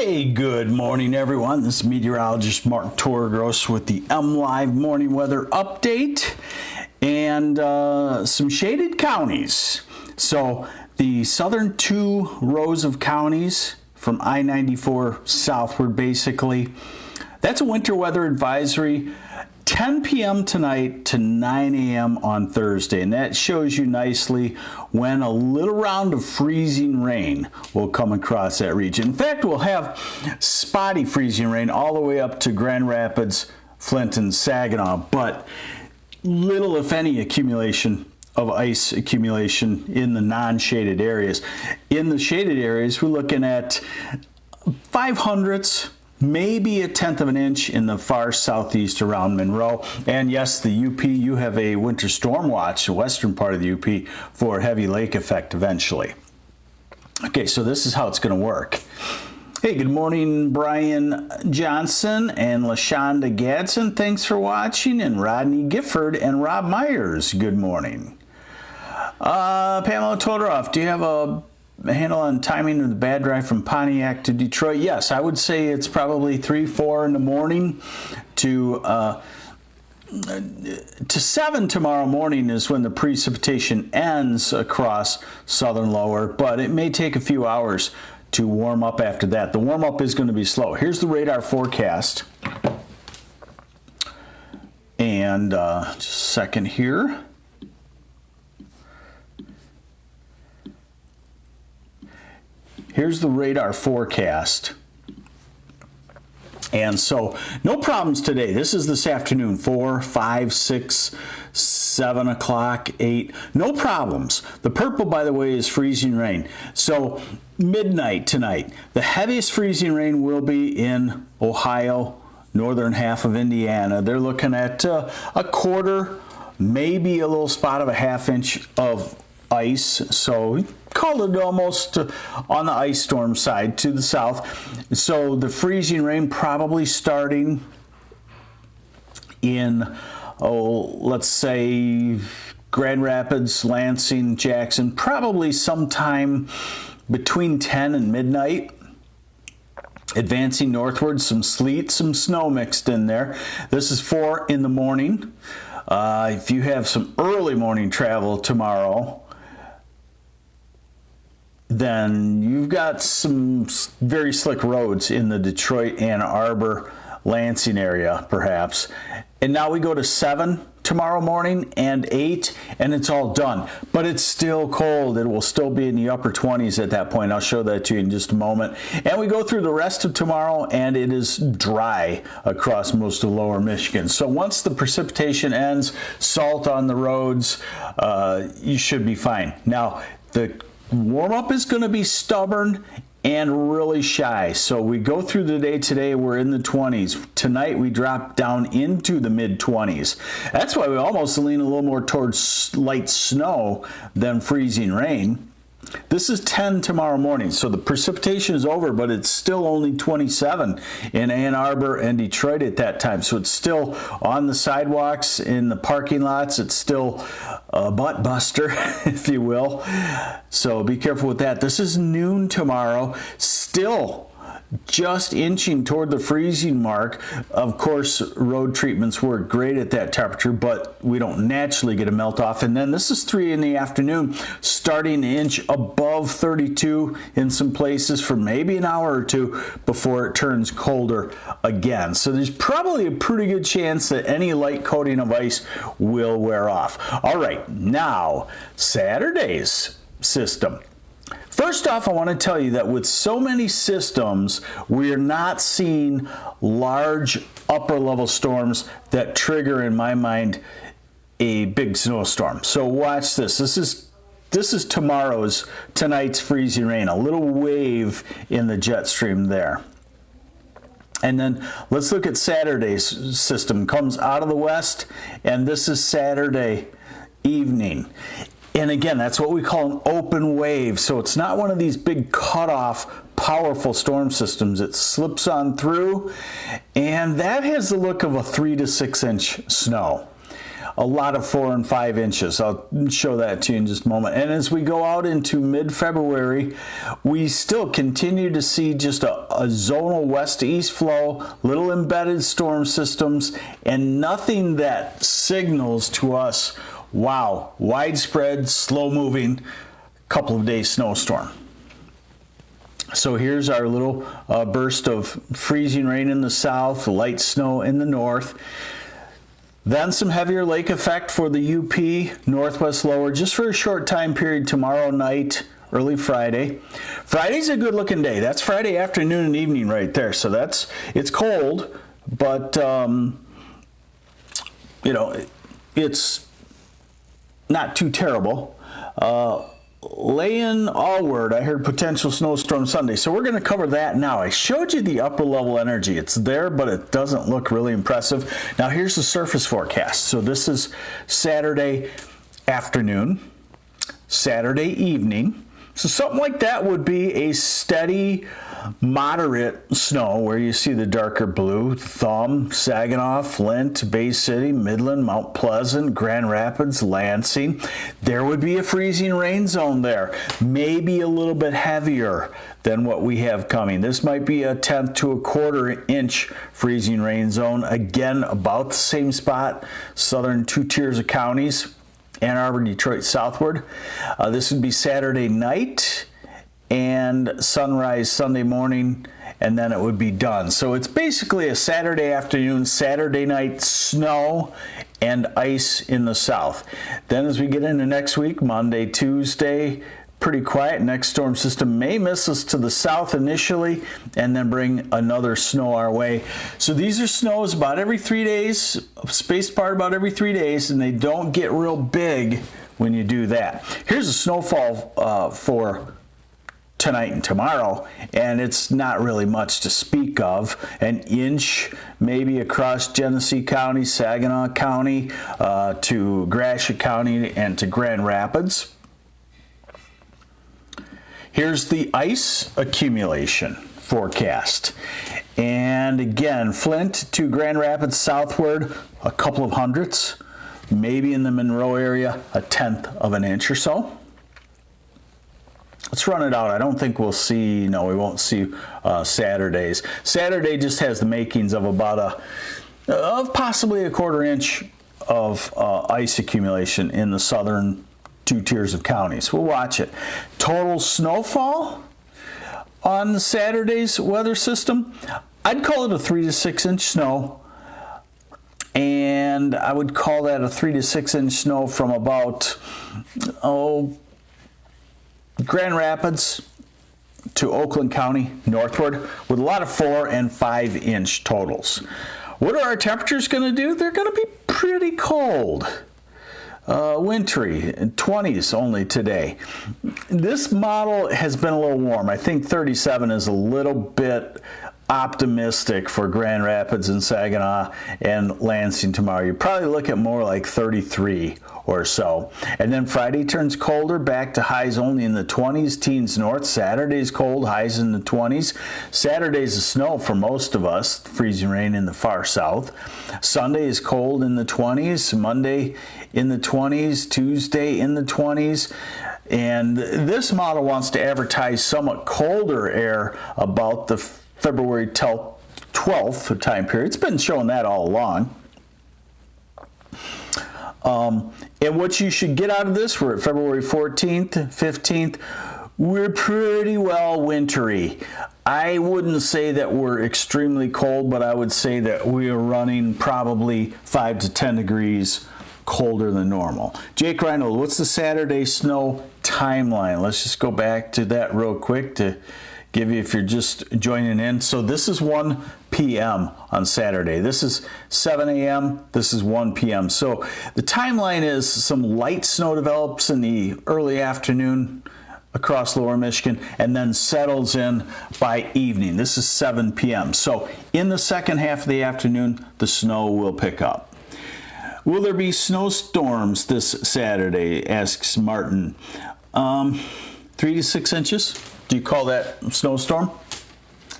Hey, good morning, everyone. This is meteorologist Mark Torgros with the MLive morning weather update and some shaded counties. So the southern two rows of counties from I-94 southward, basically, that's a winter weather advisory. 10 p.m. tonight to 9 a.m. on Thursday, and that shows you nicely when a little round of freezing rain will come across that region. In fact, we'll have spotty freezing rain all the way up to Grand Rapids, Flint, and Saginaw, but little, if any, accumulation of ice accumulation in the non-shaded areas. In the shaded areas, we're looking at 0.05, maybe 1/10 of an inch in the far southeast around Monroe. And yes, the UP, you have a winter storm watch, the western part of the UP, for heavy lake effect eventually. Okay, so this is how it's going to work. Hey, good morning, Brian Johnson and LaShonda Gadsden. Thanks for watching. And Rodney Gifford and Rob Myers, good morning. Pamela Todoroff, do you have a handle on timing of the bad drive from Pontiac to Detroit? Yes, I would say it's probably 3, 4 in the morning to 7 tomorrow morning is when the precipitation ends across southern lower, but it may take a few hours to warm up after that. The warm up is going to be slow. Here's the radar forecast. And just a second here. Here's the radar forecast. And so no problems today. This is this afternoon, 4, 5, 6, 7 o'clock, 8. No problems. The purple, by the way, is freezing rain. So midnight tonight, the heaviest freezing rain will be in Ohio, northern half of Indiana. They're looking at a quarter, maybe a little spot of a 1/2 inch of ice. So call it almost on the ice storm side to the south. So the freezing rain probably starting in, let's say Grand Rapids, Lansing, Jackson, probably sometime between 10 and midnight. Advancing northward, some sleet, some snow mixed in there. This is 4 in the morning. If you have some early morning travel tomorrow, then you've got some very slick roads in the Detroit, Ann Arbor, Lansing area, perhaps. And now we go to 7 tomorrow morning and 8, and it's all done. But it's still cold. It will still be in the upper 20s at that point. I'll show that to you in just a moment. And we go through the rest of tomorrow, and it is dry across most of lower Michigan. So once the precipitation ends, salt on the roads, you should be fine. Now, the warm-up is going to be stubborn and really shy. So we go through the day today, we're in the 20s. Tonight we drop down into the mid-20s. That's why we almost lean a little more towards light snow than freezing rain. This is 10 tomorrow morning, so the precipitation is over, but it's still only 27 in Ann Arbor and Detroit at that time. So it's still on the sidewalks, in the parking lots. It's still a butt buster, if you will. So be careful with that. This is noon tomorrow, still just inching toward the freezing mark. Of course, road treatments work great at that temperature, but we don't naturally get a melt off. And then this is 3 in the afternoon, starting to inch above 32 in some places for maybe an hour or two before it turns colder again. So there's probably a pretty good chance that any light coating of ice will wear off. All right, now Saturday's system. First off, I want to tell you that with so many systems, we are not seeing large upper level storms that trigger, in my mind, a big snowstorm. So watch this. This is tonight's freezing rain, a little wave in the jet stream there. And then let's look at Saturday's system. Comes out of the west, and this is Saturday evening. And again, that's what we call an open wave. So it's not one of these big cutoff, powerful storm systems. It slips on through, and that has the look of a 3 to 6 inch snow. a lot of 4 and 5 inches. I'll show that to you in just a moment. And as we go out into mid-February, we still continue to see just a zonal west to east flow, little embedded storm systems, and nothing that signals to us, wow, widespread, slow-moving, couple of days snowstorm. So here's our little burst of freezing rain in the south, light snow in the north. Then some heavier lake effect for the UP, northwest lower, just for a short time period tomorrow night, early Friday. Friday's a good looking day. That's Friday afternoon and evening right there. So it's cold, but you know, it's not too terrible. Laying allward, I heard potential snowstorm Sunday. So we're going to cover that now. I showed you the upper level energy. It's there, but it doesn't look really impressive. Now here's the surface forecast. So this is Saturday afternoon, Saturday evening. So something like that would be a steady, moderate snow where you see the darker blue. Thumb, Saginaw, Flint, Bay City, Midland, Mount Pleasant, Grand Rapids, Lansing. There would be a freezing rain zone there, maybe a little bit heavier than what we have coming. This might be a 1/10 to 1/4 inch freezing rain zone. Again, about the same spot, southern 2 tiers of counties, Ann Arbor, Detroit, southward. This would be Saturday night and sunrise Sunday morning, and then it would be done. So it's basically a Saturday afternoon, Saturday night snow and ice in the south. Then as we get into next week, Monday, Tuesday, pretty quiet. Next storm system may miss us to the south initially and then bring another snow our way. So these are snows about every 3 days, spaced apart about every 3 days, and they don't get real big when you do that. Here's a snowfall for tonight and tomorrow, and it's not really much to speak of. An inch maybe across Genesee County, Saginaw County, to Gratiot County, and to Grand Rapids. Here's the ice accumulation forecast. And again, Flint to Grand Rapids southward, a couple of hundredths. Maybe in the Monroe area, a 1/10 of an inch or so. Let's run it out. I don't think we'll see, no, we won't see Saturdays. Saturday just has the makings of about of possibly a 1/4 inch of ice accumulation in the southern 2 tiers of counties. We'll watch it. Total snowfall on Saturday's weather system, I'd call it a 3 to 6 inch snow. And I would call that a 3 to 6 inch snow from about, Grand Rapids to Oakland County northward, with a lot of 4 and 5 inch totals. What are our temperatures going to do? They're going to be pretty cold. Wintry, 20s only today. This model has been a little warm. I think 37 is a little bit optimistic for Grand Rapids and Saginaw and Lansing tomorrow. You probably look at more like 33 or so. And then Friday turns colder, back to highs only in the 20s, teens north. Saturday's cold, highs in the 20s. Saturday's a snow for most of us, freezing rain in the far south. Sunday is cold in the 20s, Monday in the 20s, Tuesday in the 20s. And this model wants to advertise somewhat colder air about the February 12th time period. It's been showing that all along. And what you should get out of this, we're at February 14th, 15th, we're pretty well wintry. I wouldn't say that we're extremely cold, but I would say that we are running probably 5 to 10 degrees colder than normal. Jake Reinold, what's the Saturday snow timeline? Let's just go back to that real quick to give you, if you're just joining in. So this is 1 p.m. on Saturday. This is 7 a.m. This is 1 p.m. So the timeline is some light snow develops in the early afternoon across lower Michigan and then settles in by evening. This is 7 p.m. So in the second half of the afternoon, the snow will pick up. Will there be snowstorms this Saturday, asks Martin. 3 to 6 inches. Do you call that snowstorm?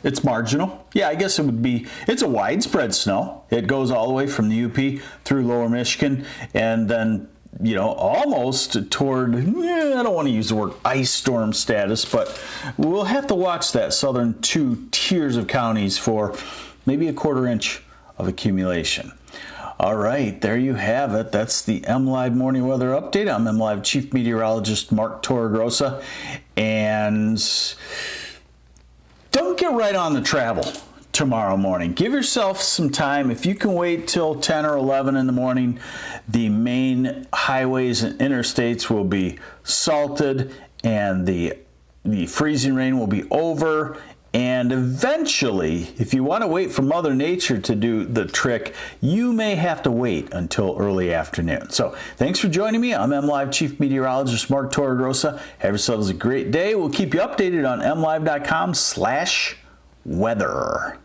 It's marginal. Yeah, I guess it would be, it's a widespread snow. It goes all the way from the UP through lower Michigan and then, you know, almost toward, I don't want to use the word ice storm status, but we'll have to watch that southern 2 tiers of counties for maybe a 1/4 inch of accumulation. All right, there you have it. That's the MLive Morning Weather Update. I'm MLive Chief Meteorologist Mark Torregrossa. And don't get right on the travel tomorrow morning. Give yourself some time. If you can wait till 10 or 11 in the morning, the main highways and interstates will be salted and the freezing rain will be over. And eventually, if you want to wait for Mother Nature to do the trick, you may have to wait until early afternoon. So thanks for joining me. I'm MLive Chief Meteorologist Mark Torregrossa. Have yourselves a great day. We'll keep you updated on mlive.com/weather.